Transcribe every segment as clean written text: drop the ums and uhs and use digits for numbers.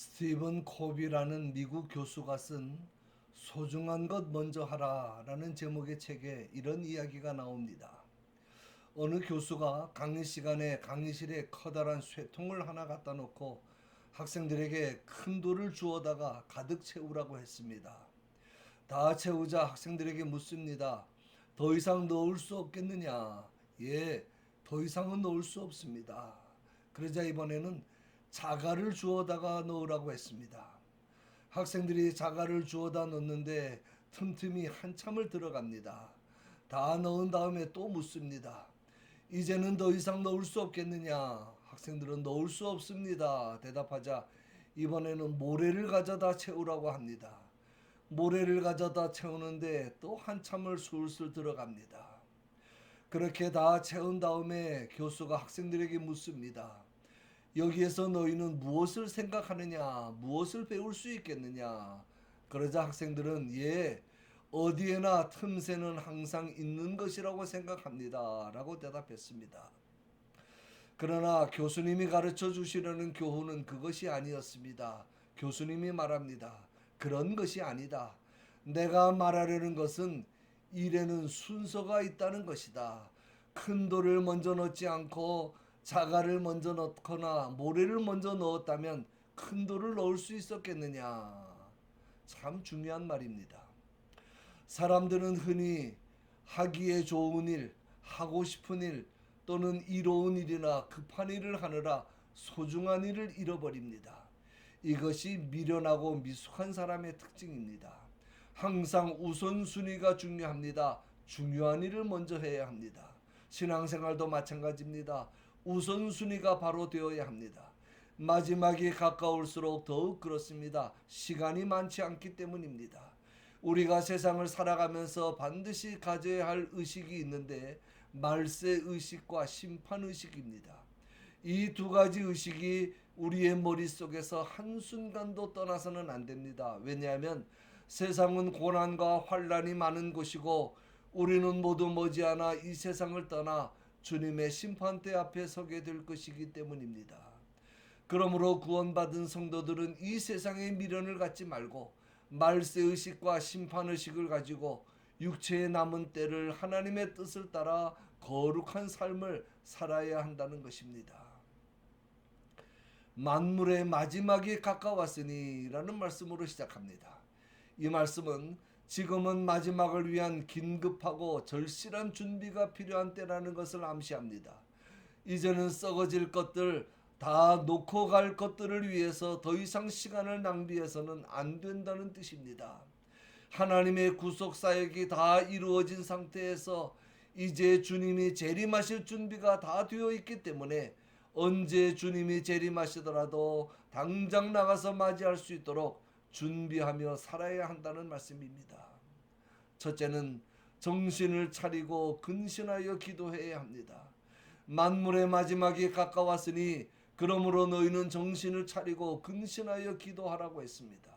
스티븐 코비라는 미국 교수가 쓴 소중한 것 먼저 하라라는 제목의 책에 이런 이야기가 나옵니다. 어느 교수가 강의 시간에 강의실에 커다란 쇠통을 하나 갖다 놓고 학생들에게 큰 돌을 주워다가 가득 채우라고 했습니다. 다 채우자 학생들에게 묻습니다. 더 이상 넣을 수 없겠느냐? 예, 더 이상은 넣을 수 없습니다. 그러자 이번에는 자갈을 주워다가 넣으라고 했습니다. 학생들이 자갈을 주워다 넣는데 틈틈이 한참을 들어갑니다. 다 넣은 다음에 또 묻습니다. 이제는 더 이상 넣을 수 없겠느냐? 학생들은 넣을 수 없습니다. 대답하자 이번에는 모래를 가져다 채우라고 합니다. 모래를 가져다 채우는데 또 한참을 술술 들어갑니다. 그렇게 다 채운 다음에 교수가 학생들에게 묻습니다. 여기에서 너희는 무엇을 생각하느냐? 무엇을 배울 수 있겠느냐? 그러자 학생들은 예, 어디에나 틈새는 항상 있는 것이라고 생각합니다. 라고 대답했습니다. 그러나 교수님이 가르쳐 주시려는 교훈은 그것이 아니었습니다. 교수님이 말합니다. 그런 것이 아니다. 내가 말하려는 것은 일에는 순서가 있다는 것이다. 큰 돌을 먼저 넣지 않고 자갈을 먼저 넣거나 모래를 먼저 넣었다면 큰 돌을 넣을 수 있었겠느냐. 참 중요한 말입니다. 사람들은 흔히 하기에 좋은 일, 하고 싶은 일, 또는 이로운 일이나 급한 일을 하느라 소중한 일을 잃어버립니다. 이것이 미련하고 미숙한 사람의 특징입니다. 항상 우선순위가 중요합니다. 중요한 일을 먼저 해야 합니다. 신앙생활도 마찬가지입니다. 우선순위가 바로 되어야 합니다. 마지막이 가까울수록 더욱 그렇습니다. 시간이 많지 않기 때문입니다. 우리가 세상을 살아가면서 반드시 가져야 할 의식이 있는데 말세 의식과 심판 의식입니다. 이 두 가지 의식이 우리의 머릿속에서 한순간도 떠나서는 안 됩니다. 왜냐하면 세상은 고난과 환란이 많은 곳이고 우리는 모두 머지않아 이 세상을 떠나 주님의 심판대 앞에 서게 될 것이기 때문입니다. 그러므로 구원받은 성도들은 이 세상의 미련을 갖지 말고 말세의식과 심판의식을 가지고 육체의 남은 때를 하나님의 뜻을 따라 거룩한 삶을 살아야 한다는 것입니다. 만물의 마지막이 가까웠으니 라는 말씀으로 시작합니다. 이 말씀은 지금은 마지막을 위한 긴급하고 절실한 준비가 필요한 때라는 것을 암시합니다. 이제는 썩어질 것들, 다 놓고 갈 것들을 위해서 더 이상 시간을 낭비해서는 안 된다는 뜻입니다. 하나님의 구속 사역이 다 이루어진 상태에서 이제 주님이 재림하실 준비가 다 되어 있기 때문에 언제 주님이 재림하시더라도 당장 나가서 맞이할 수 있도록 준비하며 살아야 한다는 말씀입니다. 첫째는 정신을 차리고 근신하여 기도해야 합니다. 만물의 마지막이 가까웠으니 그러므로 너희는 정신을 차리고 근신하여 기도하라고 했습니다.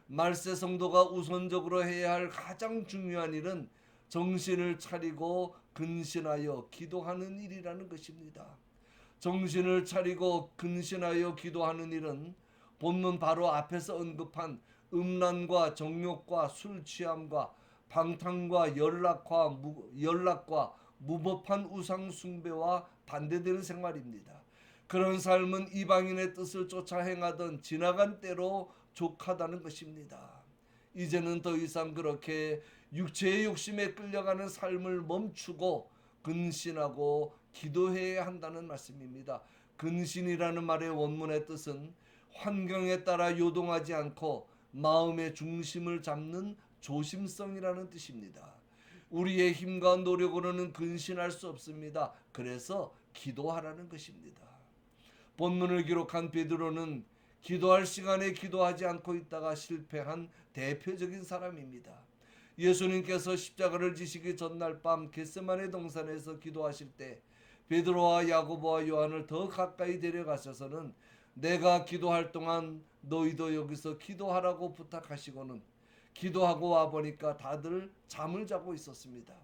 말세 성도가 우선적으로 해야 할 가장 중요한 일은 정신을 차리고 근신하여 기도하는 일이라는 것입니다. 정신을 차리고 근신하여 기도하는 일은 본문 바로 앞에서 언급한 음란과 정욕과 술 취함과 방탕과 연락과 무법한 우상 숭배와 반대되는 생활입니다. 그런 삶은 이방인의 뜻을 쫓아 행하던 지나간 때로 족하다는 것입니다. 이제는 더 이상 그렇게 육체의 욕심에 끌려가는 삶을 멈추고 근신하고 기도해야 한다는 말씀입니다. 근신이라는 말의 원문의 뜻은 환경에 따라 요동하지 않고 마음의 중심을 잡는 조심성이라는 뜻입니다. 우리의 힘과 노력으로는 근신할 수 없습니다. 그래서 기도하라는 것입니다. 본문을 기록한 베드로는 기도할 시간에 기도하지 않고 있다가 실패한 대표적인 사람입니다. 예수님께서 십자가를 지시기 전날 밤 겟세마네 동산에서 기도하실 때 베드로와 야고보와 요한을 더 가까이 데려가셔서는 내가 기도할 동안 너희도 여기서 기도하라고 부탁하시고는 기도하고 와보니까 다들 잠을 자고 있었습니다.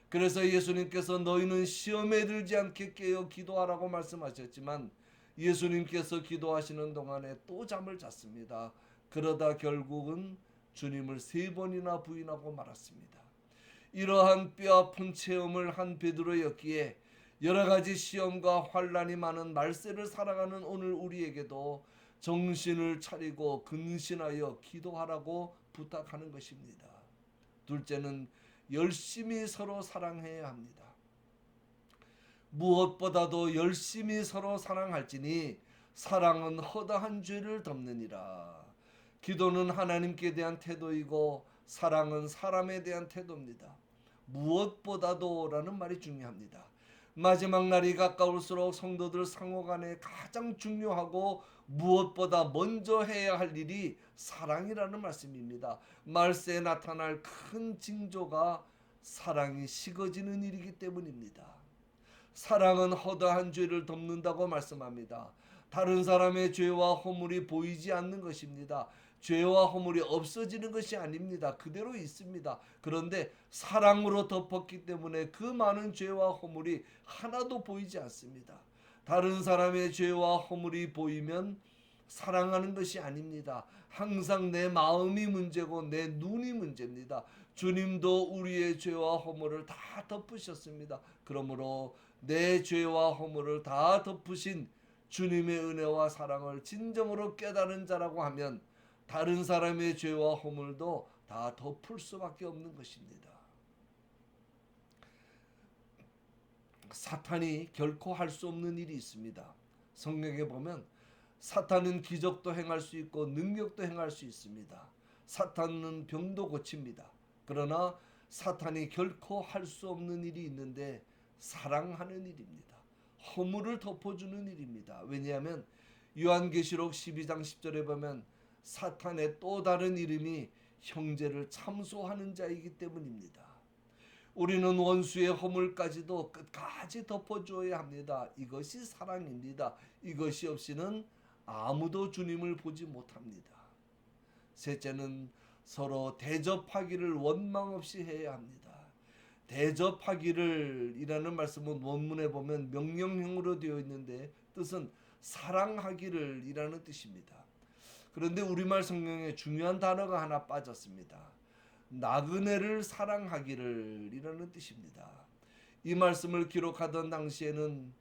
그래서 예수님께서 너희는 시험에 들지 않게 깨어 기도하라고 말씀하셨지만 예수님께서 기도하시는 동안에 또 잠을 잤습니다. 그러다 결국은 주님을 3번이나 부인하고 말았습니다. 이러한 뼈아픈 체험을 한 베드로였기에 여러 가지 시험과 환난이 많은 말세를 살아가는 오늘 우리에게도 정신을 차리고 근신하여 기도하라고 부탁하는 것입니다. 둘째는 열심히 서로 사랑해야 합니다. 무엇보다도 열심히 서로 사랑할지니 사랑은 허다한 죄를 덮느니라. 기도는 하나님께 대한 태도이고 사랑은 사람에 대한 태도입니다. 무엇보다도 라는 말이 중요합니다. 마지막 날이 가까울수록 성도들 상호간에 가장 중요하고 무엇보다 먼저 해야 할 일이 사랑이라는 말씀입니다. 말세에 나타날 큰 징조가 사랑이 식어지는 일이기 때문입니다. 사랑은 허다한 죄를 덮는다고 말씀합니다. 다른 사람의 죄와 허물이 보이지 않는 것입니다. 죄와 허물이 없어지는 것이 아닙니다. 그대로 있습니다. 그런데 사랑으로 덮었기 때문에 그 많은 죄와 허물이 하나도 보이지 않습니다. 다른 사람의 죄와 허물이 보이면 사랑하는 것이 아닙니다. 항상 내 마음이 문제고 내 눈이 문제입니다. 주님도 우리의 죄와 허물을 다 덮으셨습니다. 그러므로 내 죄와 허물을 다 덮으신 주님의 은혜와 사랑을 진정으로 깨달은 자라고 하면 다른 사람의 죄와 허물도 다 덮을 수밖에 없는 것입니다. 사탄이 결코 할 수 없는 일이 있습니다. 성경에 보면 사탄은 기적도 행할 수 있고 능력도 행할 수 있습니다. 사탄은 병도 고칩니다. 그러나 사탄이 결코 할 수 없는 일이 있는데 사랑하는 일입니다. 허물을 덮어주는 일입니다. 왜냐하면 요한계시록 12장 10절에 보면 사탄의 또 다른 이름이 형제를 참소하는 자이기 때문입니다. 우리는 원수의 허물까지도 끝까지 덮어줘야 합니다. 이것이 사랑입니다. 이것이 없이는 아무도 주님을 보지 못합니다. 셋째는 서로 대접하기를 원망 없이 해야 합니다. 대접하기를 이라는 말씀은 원문에 보면 명령형으로 되어 있는데 뜻은 사랑하기를 이라는 뜻입니다. 그런데 우리말 성경에 중요한 단어가 하나 빠졌습니다. 나그네를 사랑하기를 이라는 뜻입니다. 이 말씀을 기록하던 당시에는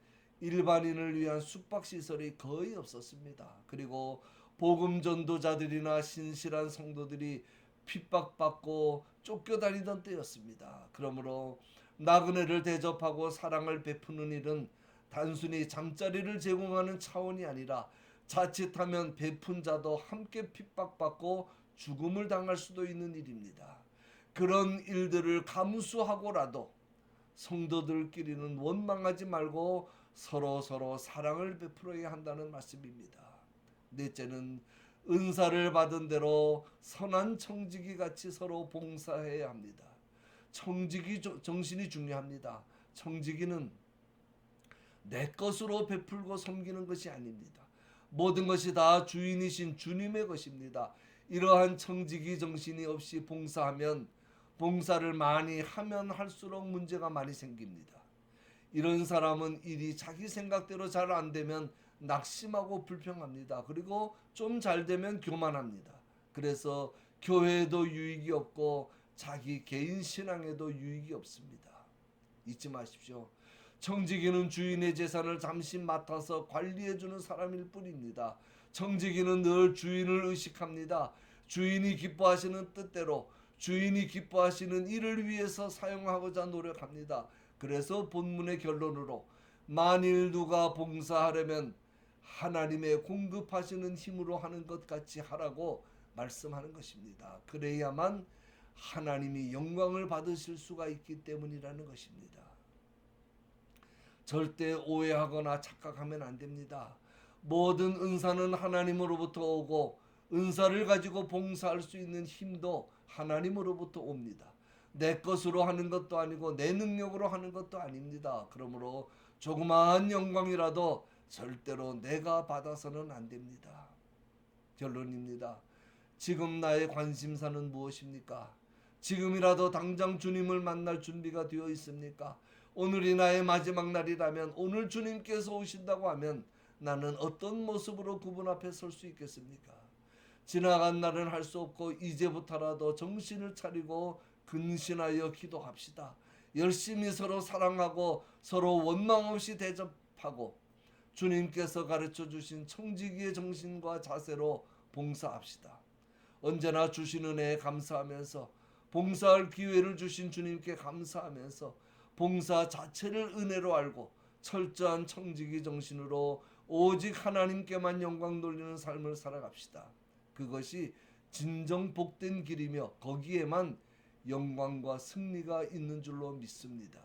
일반인을 위한 숙박시설이 거의 없었습니다. 그리고 복음 전도자들이나 신실한 성도들이 핍박받고 쫓겨다니던 때였습니다. 그러므로 나그네를 대접하고 사랑을 베푸는 일은 단순히 잠자리를 제공하는 차원이 아니라 자칫하면 베푼 자도 함께 핍박받고 죽음을 당할 수도 있는 일입니다. 그런 일들을 감수하고라도 성도들끼리는 원망하지 말고 서로 사랑을 베풀어야 한다는 말씀입니다. 넷째는 은사를 받은 대로 선한 청지기 같이 서로 봉사해야 합니다. 청지기 정신이 중요합니다. 청지기는 내 것으로 베풀고 섬기는 것이 아닙니다. 모든 것이 다 주인이신 주님의 것입니다. 이러한 청지기 정신이 없이 봉사하면 봉사를 많이 하면 할수록 문제가 많이 생깁니다. 이런 사람은 일이 자기 생각대로 잘 안 되면 낙심하고 불평합니다. 그리고 좀 잘 되면 교만합니다. 그래서 교회에도 유익이 없고 자기 개인 신앙에도 유익이 없습니다. 잊지 마십시오. 청지기는 주인의 재산을 잠시 맡아서 관리해주는 사람일 뿐입니다. 청지기는 늘 주인을 의식합니다. 주인이 기뻐하시는 뜻대로 주인이 기뻐하시는 일을 위해서 사용하고자 노력합니다. 그래서 본문의 결론으로 만일 누가 봉사하려면 하나님의 공급하시는 힘으로 하는 것 같이 하라고 말씀하는 것입니다. 그래야만 하나님이 영광을 받으실 수가 있기 때문이라는 것입니다. 절대 오해하거나 착각하면 안 됩니다. 모든 은사는 하나님으로부터 오고 은사를 가지고 봉사할 수 있는 힘도 하나님으로부터 옵니다. 내 것으로 하는 것도 아니고 내 능력으로 하는 것도 아닙니다. 그러므로 조그마한 영광이라도 절대로 내가 받아서는 안 됩니다. 결론입니다. 지금 나의 관심사는 무엇입니까? 지금이라도 당장 주님을 만날 준비가 되어 있습니까? 오늘이 나의 마지막 날이라면, 오늘 주님께서 오신다고 하면 나는 어떤 모습으로 그분 앞에 설 수 있겠습니까? 지나간 날은 할 수 없고 이제부터라도 정신을 차리고 근신하여 기도합시다. 열심히 서로 사랑하고 서로 원망 없이 대접하고 주님께서 가르쳐 주신 청지기의 정신과 자세로 봉사합시다. 언제나 주신 은혜에 감사하면서 봉사할 기회를 주신 주님께 감사하면서 봉사 자체를 은혜로 알고 철저한 청지기 정신으로 오직 하나님께만 영광 돌리는 삶을 살아갑시다. 그것이 진정 복된 길이며 거기에만 영광과 승리가 있는 줄로 믿습니다.